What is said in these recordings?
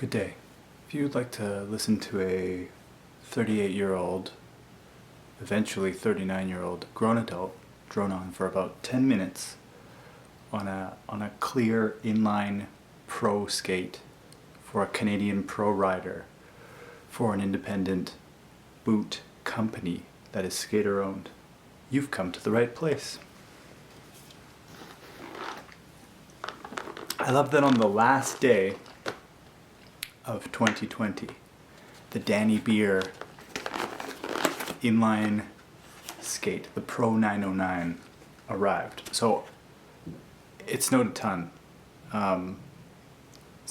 Good day. If you would like to listen to a 38-year-old, eventually 39-year-old grown adult drone on for about 10 minutes on a clear inline pro skate for a Canadian pro rider for an independent boot company that is skater owned, you've come to the right place. I love that on the last day of 2020, the Dany Beer inline skate, the Pro 909, arrived. So it snowed a ton. So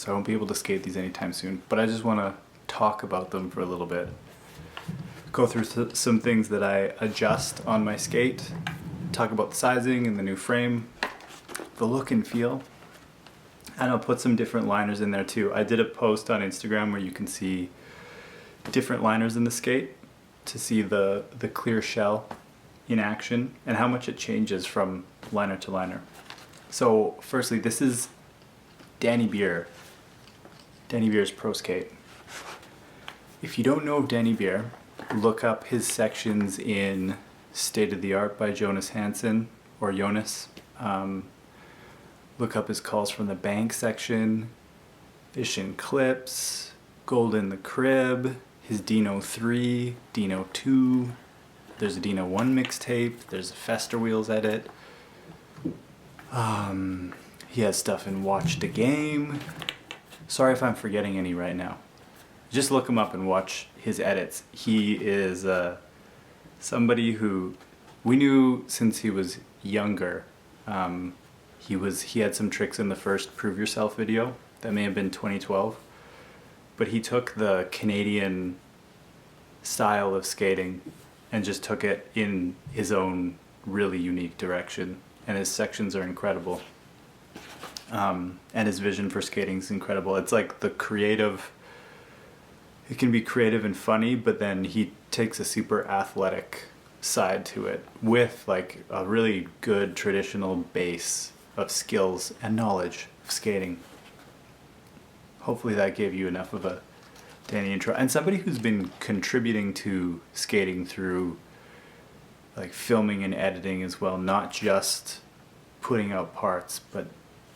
I won't be able to skate these anytime soon, but I just want to talk about them for a little bit. Go through some things that I adjust on my skate, talk about the sizing and the new frame, the look and feel. And I'll put some different liners in there too. I did a post on Instagram where you can see different liners in the skate to see the clear shell in action and how much it changes from liner to liner. So firstly, this is Dany Beer. Dany Beer's Pro Skate. If you don't know of Dany Beer, look up his sections in State of the Art by Jonas Hansen, or Jonas. Look up his Calls from the Bank section, Fish and Clips, Gold in the Crib, his Dino 3, Dino 2, there's a Dino 1 mixtape, there's a Fester Wheels edit. He has stuff in Watch the Game. Sorry if I'm forgetting any right now. Just look him up and watch his edits. He is somebody who we knew since he was younger. He had some tricks in the first Prove Yourself video. That may have been 2012. But he took the Canadian style of skating and just took it in his own really unique direction. And his sections are incredible. And his vision for skating is incredible. It's like the creative, it can be creative and funny, but then he takes a super athletic side to it with like a really good traditional base of skills and knowledge of skating. Hopefully that gave you enough of a Dany intro. And somebody who's been contributing to skating through like filming and editing as well, not just putting out parts, but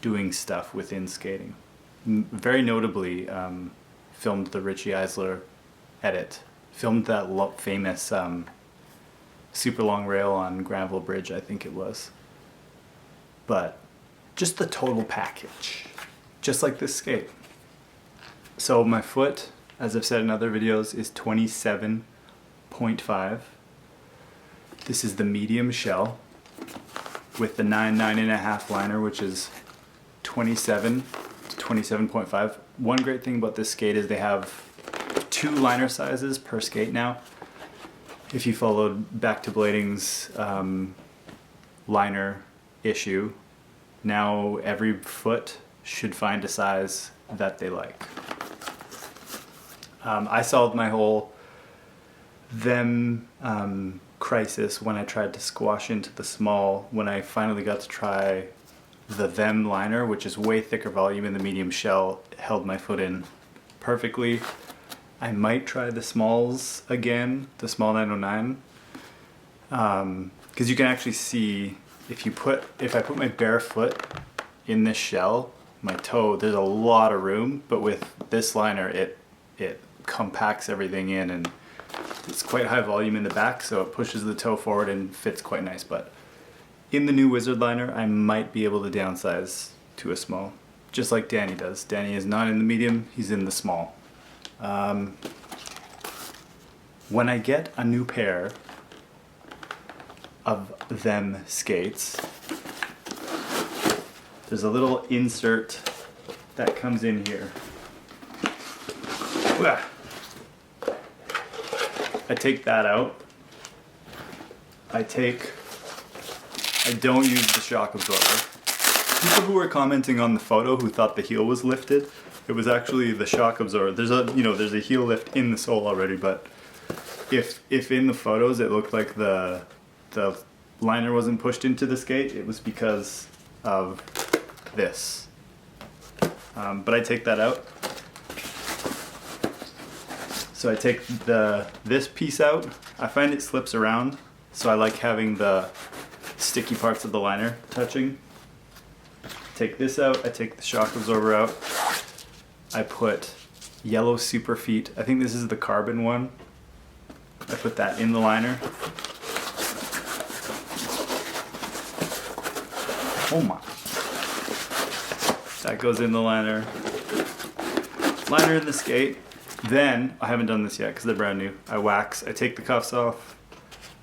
doing stuff within skating. Very notably, filmed the Richie Eisler edit. Filmed that famous super long rail on Granville Bridge, I think it was. But just the total package, just like this skate. So my foot, as I've said in other videos, is 27.5. This is the medium shell with the 9.5 liner, which is 27 to 27.5. One great thing about this skate is they have 2 liner sizes per skate now. If you followed Back to Blading's liner issue, now every foot should find a size that they like. I solved my whole them crisis when I tried to squash into the small, when I finally got to try the them liner, which is way thicker volume, in the medium shell held my foot in perfectly. I might try the smalls again, the small 909, because you can actually see if I put my bare foot in this shell, my toe, there's a lot of room, but with this liner it compacts everything in, and it's quite high volume in the back, so it pushes the toe forward and fits quite nice. But in the new Wizard liner, I might be able to downsize to a small, just like Dany does. Dany is not in the medium, he's in the small. When I get a new pair of them skates, there's a little insert that comes in here. I take that out. I don't use the shock absorber. People who were commenting on the photo who thought the heel was lifted, it was actually the shock absorber. There's a heel lift in the sole already, but if in the photos it looked like the liner wasn't pushed into the skate, it was because of this. But I take that out. So I take this piece out. I find it slips around, so I like having the sticky parts of the liner touching. Take this out, I take the shock absorber out. I put yellow Superfeet, I think this is the carbon one. I put that in the liner. Oh my. That goes in the liner. Liner in the skate. Then, I haven't done this yet because they're brand new. I take the cuffs off.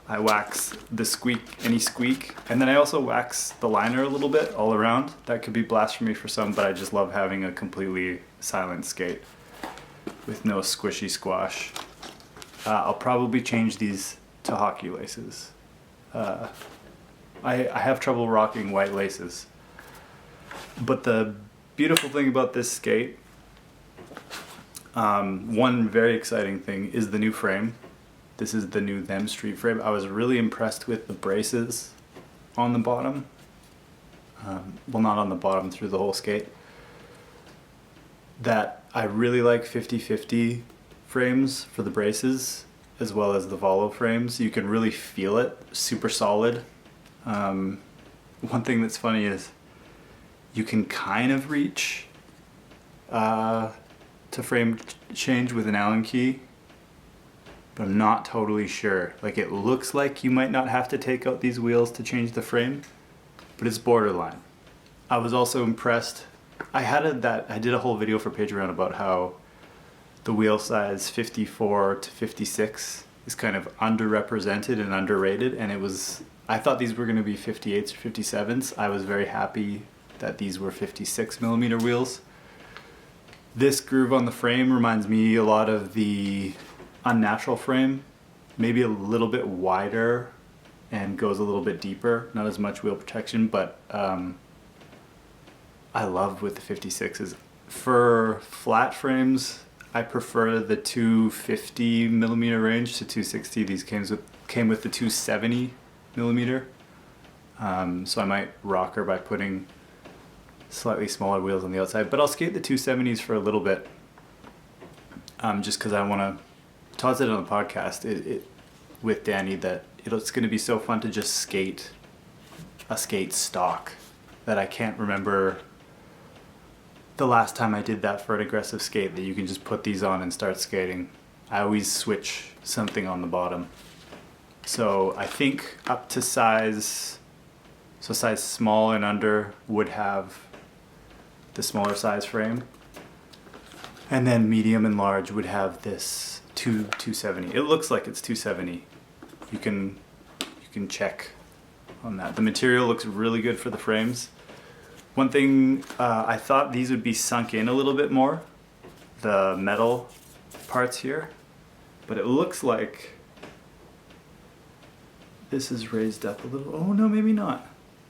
I wax the squeak, any squeak. And then I also wax the liner a little bit all around. That could be blasphemy for some, but I just love having a completely silent skate with no squishy squash. I'll probably change these to hockey laces. I have trouble rocking white laces. But the beautiful thing about this skate, one very exciting thing is the new frame. This is the new Them street frame. I was really impressed with the braces on the bottom. Well, not on the bottom, through the whole skate. That I really like 50-50 frames for the braces, as well as the Volo frames. You can really feel it, super solid. One thing that's funny is you can kind of reach to frame change with an Allen key, but I'm not totally sure. Like, it looks like you might not have to take out these wheels to change the frame, but it's borderline. I was also impressed. I did a whole video for Patreon about how the wheel size 54 to 56 is kind of underrepresented and underrated, and I thought these were going to be 58s or 57s. I was very happy that these were 56 millimeter wheels. This groove on the frame reminds me a lot of the Unnatural frame, maybe a little bit wider and goes a little bit deeper, not as much wheel protection, but I love with the 56s. For flat frames, I prefer the 250 millimeter range to 260. These came with the 270 millimeter, so I might rock her by putting slightly smaller wheels on the outside, but I'll skate the 270s for a little bit, just because I want to. Todd said on the podcast with Dany that it's going to be so fun to just skate a skate stock that I can't remember the last time I did that for an aggressive skate, that you can just put these on and start skating. I always switch something on the bottom. So I think up to size small and under would have the smaller size frame. And then medium and large would have this 270. It looks like it's 270. You can check on that. The material looks really good for the frames. One thing, I thought these would be sunk in a little bit more, the metal parts here, but it looks like this is raised up a little. Oh no, maybe not.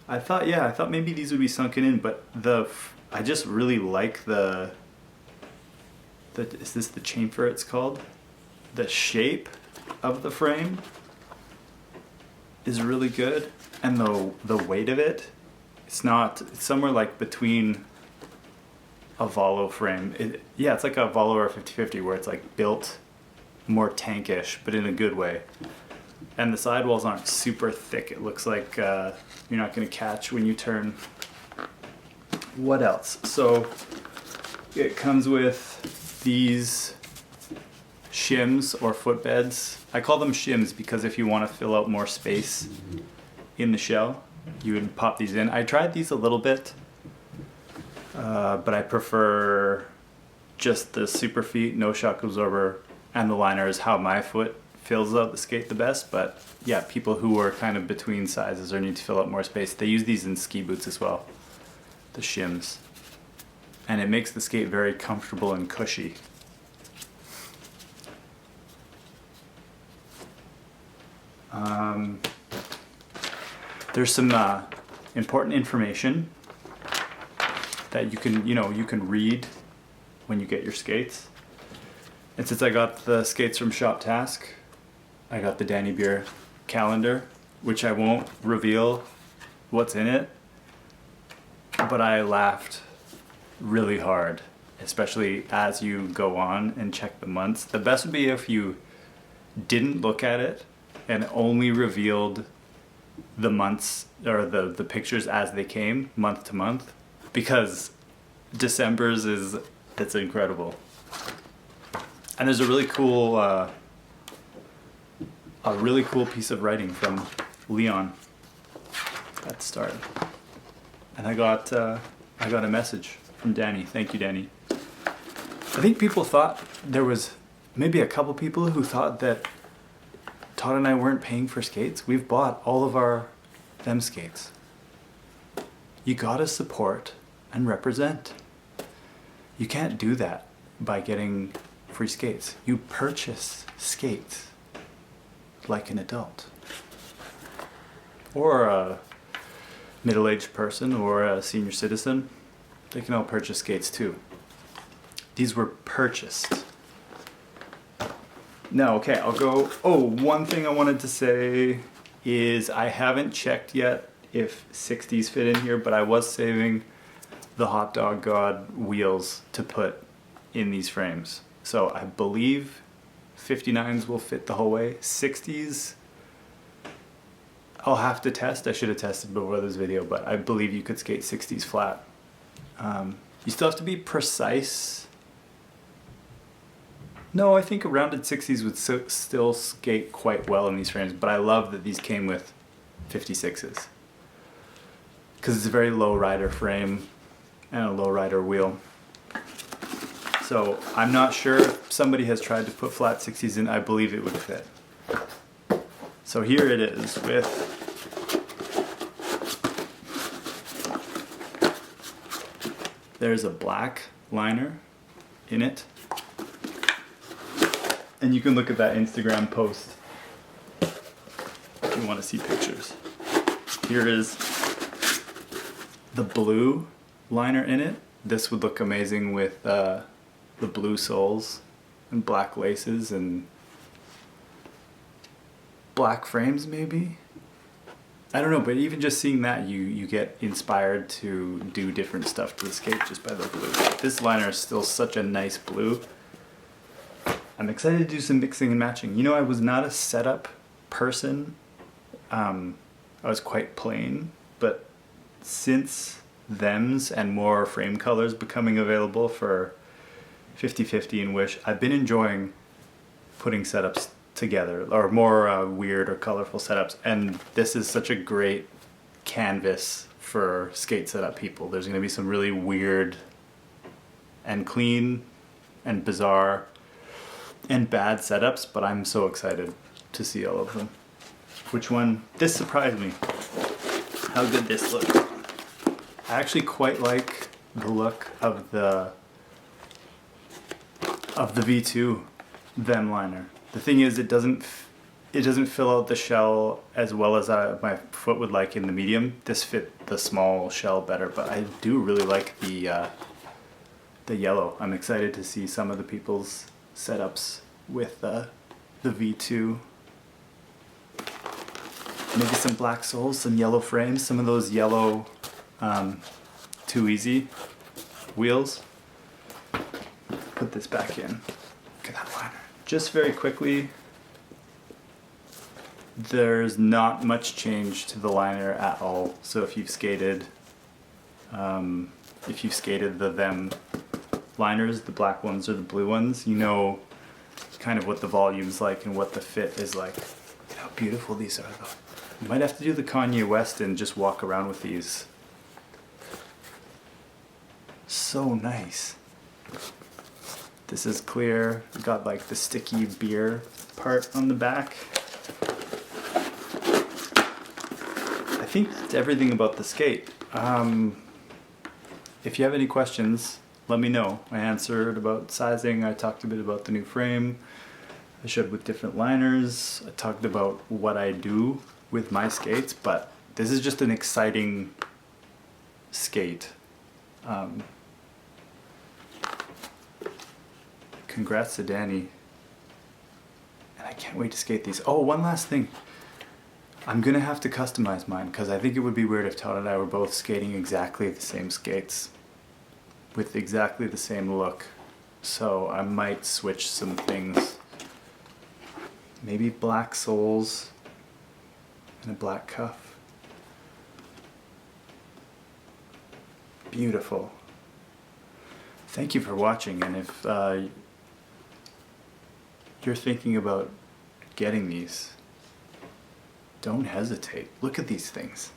I thought maybe these would be sunken in, but I just really like is this the chamfer it's called? The shape of the frame is really good, and the weight of it, it's somewhere like between a Volo frame. It's like a Volo or a 50-50 where it's like built more tankish, but in a good way. And the sidewalls aren't super thick. It looks like you're not going to catch when you turn. What else? So it comes with these shims or footbeds. I call them shims because if you want to fill out more space in the shell, you would pop these in. I tried these a little bit, but I prefer just the Superfeet, no shock absorber, and the liner is how my foot fills out the skate the best. But yeah, people who are kind of between sizes or need to fill out more space, they use these in ski boots as well, the shims. And it makes the skate very comfortable and cushy. There's some important information that you can read when you get your skates. And since I got the skates from Shop Task, I got the Dany Beer calendar, which I won't reveal what's in it, but I laughed really hard especially as you go on and check the months. The best would be if you didn't look at it and only revealed the months or the pictures as they came month to month, because December's it's incredible. And there's a really cool piece of writing from Leon at the start. And I got a message from Dany. Thank you, Dany. I think people thought, there was maybe a couple people who thought that Todd and I weren't paying for skates. We've bought all of our them skates. You gotta support and represent. You can't do that by getting free skates. You purchase skates like an adult. Or a middle-aged person or a senior citizen. They can all purchase skates too. These were purchased. Now, okay, I'll go. Oh, one thing I wanted to say is I haven't checked yet if 60s fit in here, but I was saving the Hot Dog God wheels to put in these frames. So I believe 59s will fit the whole way. 60s, I'll have to test. I should have tested before this video, but I believe you could skate 60s flat. You still have to be precise. No, I think a rounded 60s would still skate quite well in these frames, but I love that these came with 56s. Because it's a very low rider frame and a low rider wheel. So I'm not sure if somebody has tried to put flat 60s in. I believe it would fit. So here it is with there's a black liner in it. And you can look at that Instagram post if you want to see pictures. Here is the blue liner in it. This would look amazing with the blue soles and black laces and black frames maybe. I don't know, but even just seeing that, you get inspired to do different stuff to the skate just by the blue. This liner is still such a nice blue. I'm excited to do some mixing and matching. You know, I was not a setup person. I was quite plain, but since thems and more frame colors becoming available for 50/50 and Wish, I've been enjoying putting setups together, or more weird or colorful setups, and this is such a great canvas for skate setup people. There's going to be some really weird and clean and bizarre and bad setups, but I'm so excited to see all of them. Which one? This surprised me, how good this looks. I actually quite like the look of the V2 them liner. The thing is, it doesn't fill out the shell as well as my foot would like in the medium. This fit the small shell better, but I do really like the yellow. I'm excited to see some of the people's setups with the V2. Maybe some black soles, some yellow frames, some of those yellow Too Easy wheels. Put this back in. Look at that liner. Just very quickly, there's not much change to the liner at all. So if you've skated the them liners, the black ones or the blue ones, you know kind of what the volume's like and what the fit is like. Look at how beautiful these are though. You might have to do the Kanye West and just walk around with these. So nice. This is clear. Got like the sticky beer part on the back. I think that's everything about the skate. If you have any questions, let me know. I answered about sizing. I talked a bit about the new frame. I showed with different liners. I talked about what I do with my skates, but this is just an exciting skate. Congrats to Dany. And I can't wait to skate these. Oh, one last thing. I'm gonna have to customize mine because I think it would be weird if Todd and I were both skating exactly the same skates. with exactly the same look. So I might switch some things. Maybe black soles and a black cuff. Beautiful. Thank you for watching, and if you're thinking about getting these, don't hesitate. Look at these things.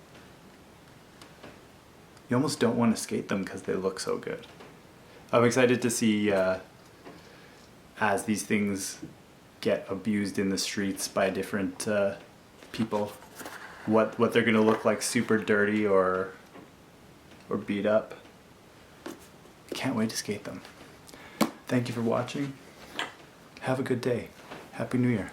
You almost don't want to skate them because they look so good. I'm excited to see as these things get abused in the streets by different people, what they're gonna look like, super dirty or beat up. Can't wait to skate them. Thank you for watching. Have a good day. Happy New Year.